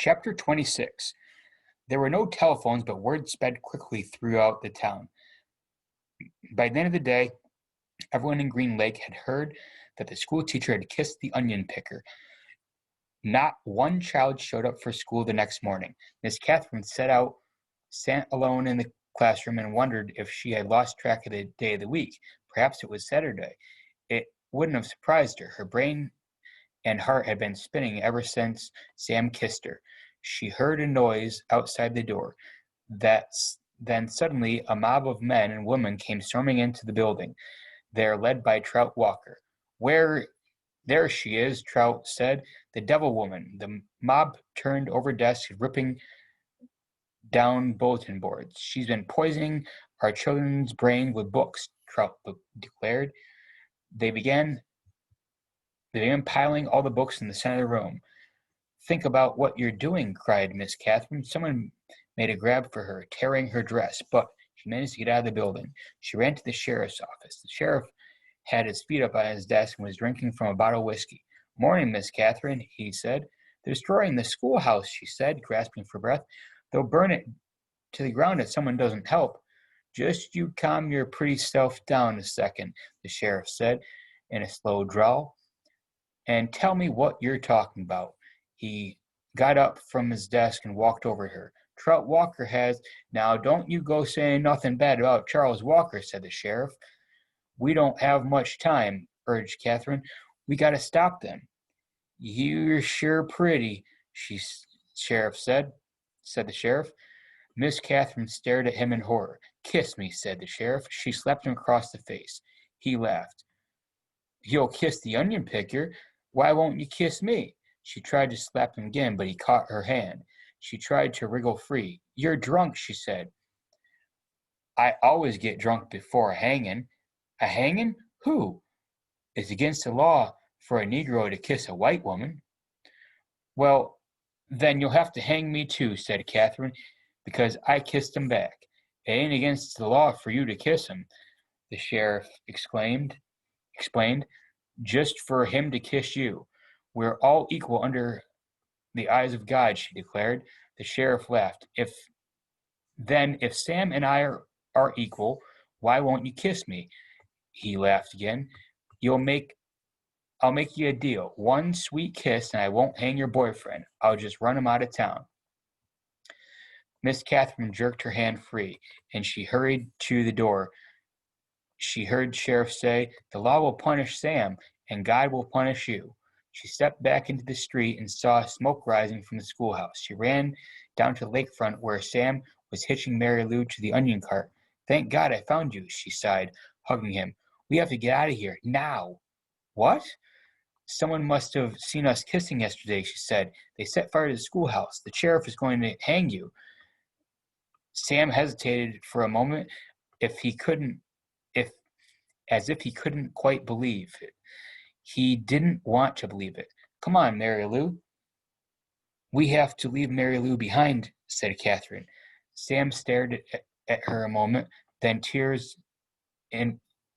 Chapter 26. There were no telephones, but word sped quickly throughout the town. By the end of the day, everyone in Green Lake had heard that the school teacher had kissed the onion picker. Not one child showed up for school the next morning. Miss Catherine sat alone in the classroom and wondered if she had lost track of the day of the week. Perhaps it was Saturday. It wouldn't have surprised her. Her brain and heart had been spinning ever since Sam kissed her. She heard a noise outside the door. Then suddenly a mob of men and women came storming into the building. They are led by Trout Walker. There she is, Trout said. The devil woman. The mob turned over desks, ripping down bulletin boards. She's been poisoning our children's brain with books, Trout declared. They began piling all the books in the center of the room. Think about what you're doing, cried Miss Catherine. Someone made a grab for her, tearing her dress, but she managed to get out of the building. She ran to the sheriff's office. The sheriff had his feet up on his desk and was drinking from a bottle of whiskey. Morning, Miss Catherine, he said. They're destroying the schoolhouse, she said, grasping for breath. They'll burn it to the ground if someone doesn't help. Just you calm your pretty self down a second, the sheriff said in a slow drawl, and tell me what you're talking about. He got up from his desk and walked over to her. Trout Walker has. Now, don't you go saying nothing bad about Charles Walker, said the sheriff. We don't have much time, urged Catherine. We got to stop them. You're sure pretty, sheriff said the sheriff. Miss Catherine stared at him in horror. Kiss me, said the sheriff. She slapped him across the face. He laughed. You'll kiss the onion picker. Why won't you kiss me? She tried to slap him again, but he caught her hand. She tried to wriggle free. You're drunk, she said. I always get drunk before a hanging. A hanging? Who? It's against the law for a Negro to kiss a white woman. Well, then you'll have to hang me too, said Catherine, because I kissed him back. It ain't against the law for you to kiss him, the sheriff explained. Just for him to kiss you. We're all equal under the eyes of God, she declared. The sheriff laughed. If Sam and I are equal, why won't you kiss me? He laughed again. I'll make you a deal. One sweet kiss and I won't hang your boyfriend. I'll just run him out of town. Miss Catherine jerked her hand free, and she hurried to the door. She heard Sheriff say, the law will punish Sam, and God will punish you. She stepped back into the street and saw smoke rising from the schoolhouse. She ran down to the lakefront where Sam was hitching Mary Lou to the onion cart. Thank God I found you, she sighed, hugging him. We have to get out of here, now. What? Someone must have seen us kissing yesterday, she said. They set fire to the schoolhouse. The sheriff is going to hang you. Sam hesitated for a moment, as if he couldn't quite believe it. He didn't want to believe it. Come on, Mary Lou. We have to leave Mary Lou behind, said Catherine. Sam stared at her a moment, then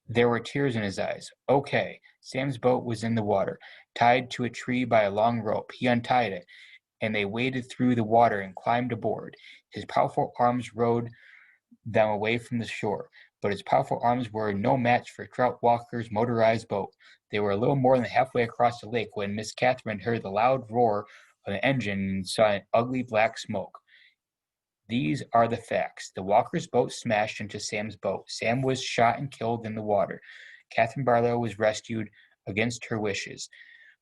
there were tears in his eyes. Okay. Sam's boat was in the water, tied to a tree by a long rope. He untied it, and they waded through the water and climbed aboard. His powerful arms rowed them away from the shore, but his powerful arms were no match for Trout Walker's motorized boat. They were a little more than halfway across the lake when Miss Catherine heard the loud roar of an engine and saw an ugly black smoke. These are the facts. The Walker's boat smashed into Sam's boat. Sam was shot and killed in the water. Catherine Barlow was rescued against her wishes.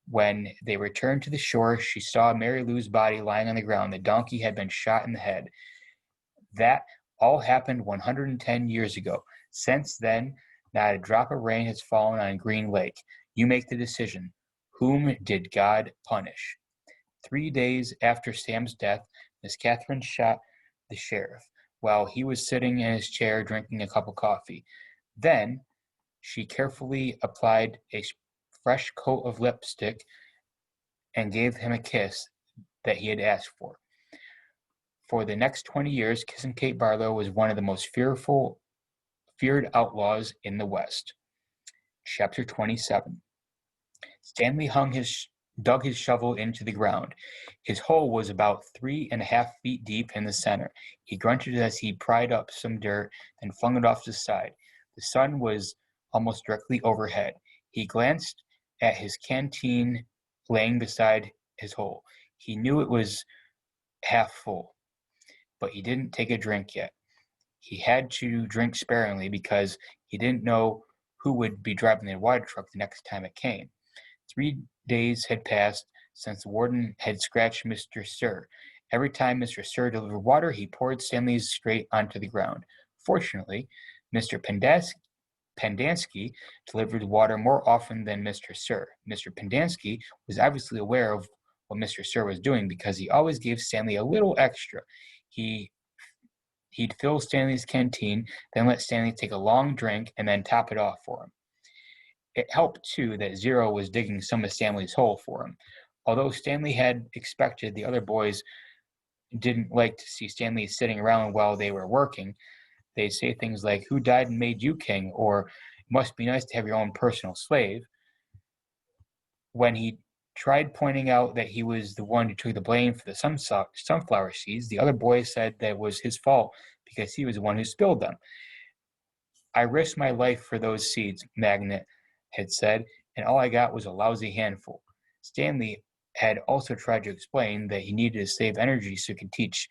When they returned to the shore, she saw Mary Lou's body lying on the ground. The donkey had been shot in the head. That all happened 110 years ago. Since then, not a drop of rain has fallen on Green Lake. You make the decision. Whom did God punish? 3 days after Sam's death, Miss Catherine shot the sheriff while he was sitting in his chair drinking a cup of coffee. Then she carefully applied a fresh coat of lipstick and gave him a kiss that he had asked for. For the next 20 years, Kissin' Kate Barlow was one of the most feared outlaws in the West. Chapter 27. Stanley hung his dug his shovel into the ground. His hole was about 3.5 feet deep in the center. He grunted as he pried up some dirt, then flung it off to the side. The sun was almost directly overhead. He glanced at his canteen laying beside his hole. He knew it was half full, but he didn't take a drink yet. He had to drink sparingly because he didn't know who would be driving the water truck the next time it came. 3 days had passed since the warden had scratched Mr. Sir. Every time Mr. Sir delivered water, he poured Stanley's straight onto the ground. Fortunately, Mr. Pendanski delivered water more often than Mr. Sir. Mr. Pendanski was obviously aware of what Mr. Sir was doing because he always gave Stanley a little extra. He'd fill Stanley's canteen, then let Stanley take a long drink, and then top it off for him. It helped, too, that Zero was digging some of Stanley's hole for him. Although Stanley had expected the other boys didn't like to see Stanley sitting around while they were working, they'd say things like, "Who died and made you king?" or "It must be nice to have your own personal slave." When he tried pointing out that he was the one who took the blame for the sunflower seeds, the other boys said that it was his fault because he was the one who spilled them. "I risked my life for those seeds," Magnet had said, "and all I got was a lousy handful." Stanley had also tried to explain that he needed to save energy so he could teach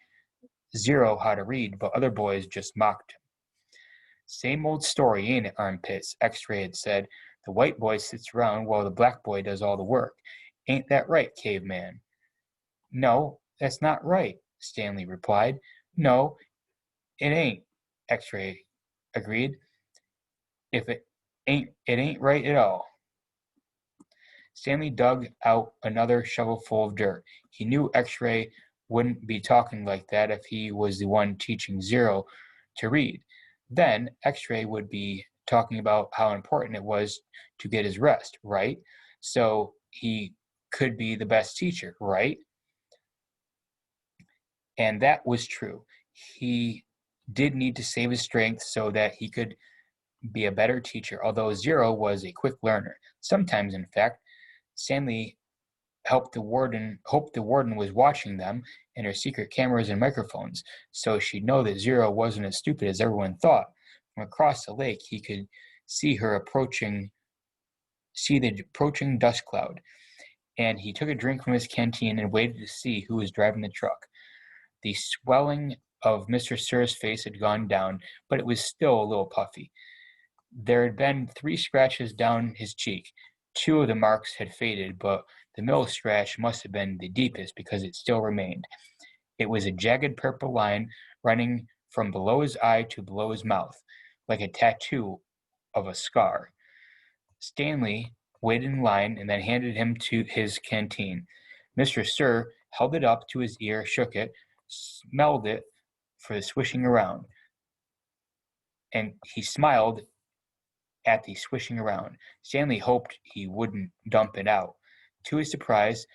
Zero how to read, but other boys just mocked him. "Same old story, ain't it, Armpits?" X-Ray had said. "The white boy sits around while the black boy does all the work. Ain't that right, Caveman?" "No, that's not right," Stanley replied. "No, it ain't," X-Ray agreed. "If it ain't right at all." Stanley dug out another shovelful of dirt. He knew X-Ray wouldn't be talking like that if he was the one teaching Zero to read. Then X-Ray would be talking about how important it was to get his rest, right? So he could be the best teacher, right? And that was true. He did need to save his strength so that he could be a better teacher, although Zero was a quick learner. Sometimes, in fact, Stanley hoped the warden was watching them and her secret cameras and microphones, so she'd know that Zero wasn't as stupid as everyone thought. From across the lake, he could see the approaching dust cloud, and he took a drink from his canteen and waited to see who was driving the truck. The swelling of Mr. Sir's face had gone down, but it was still a little puffy. There had been 3 scratches down his cheek. 2 of the marks had faded, but the middle scratch must have been the deepest because it still remained. It was a jagged purple line running from below his eye to below his mouth, like a tattoo of a scar. Stanley waited in line and then handed him to his canteen. Mr. Sir held it up to his ear, shook it, smelled it for the swishing around, and he smiled at the swishing around. Stanley hoped he wouldn't dump it out. To his surprise,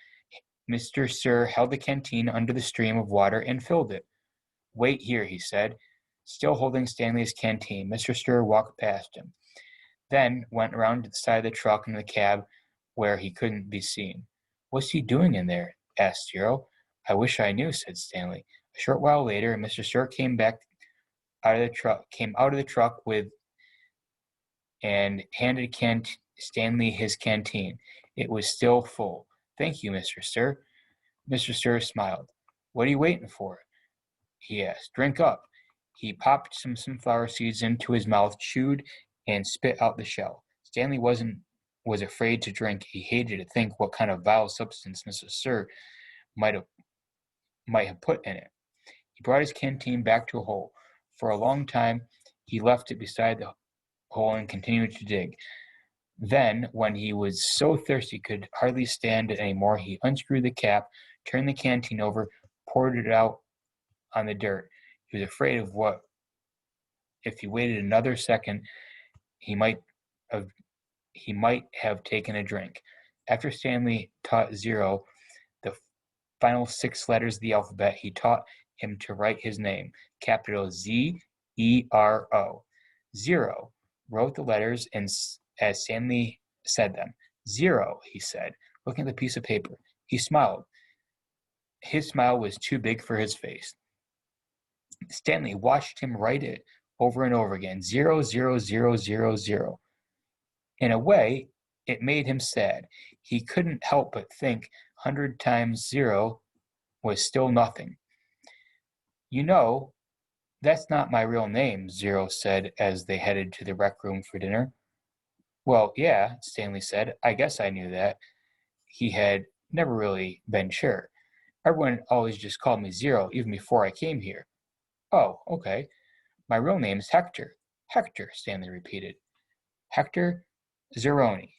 Mr. Sir held the canteen under the stream of water and filled it. "Wait here," he said, still holding Stanley's canteen. Mr. Sir walked past him, then went around to the side of the truck and the cab where he couldn't be seen. "What's he doing in there?" asked Zero. "I wish I knew," said Stanley. A short while later, Mr. Sir came out of the truck with and handed Stanley his canteen. It was still full. "Thank you, Mr. Sir." Mr. Sir smiled. "What are you waiting for?" he asked. "Drink up." He popped some sunflower seeds into his mouth, chewed, and spit out the shell. Stanley was afraid to drink. He hated to think what kind of vile substance Mr. Sir might have put in it. He brought his canteen back to a hole. For a long time, he left it beside the hole and continued to dig. Then, when he was so thirsty he could hardly stand it anymore, he unscrewed the cap, turned the canteen over, poured it out on the dirt. He was afraid of what if he waited another second, he might have taken a drink. After Stanley taught Zero the final 6 letters of the alphabet, he taught him to write his name, capital Z-E-R-O. Zero wrote the letters as Stanley said them. "Zero," he said. looking at the piece of paper. He smiled. His smile was too big for his face. Stanley watched him write it over and over again, 00000. In a way, it made him sad. He couldn't help but think 100 times 0 was still nothing. You know, that's not my real name, Zero said as they headed to the rec room for dinner. Well, yeah, Stanley said. I guess I knew that. He had never really been sure. Everyone always just called me Zero, even before I came here. Oh, okay. My real name is Hector. Hector, Stanley repeated. Hector Zeroni.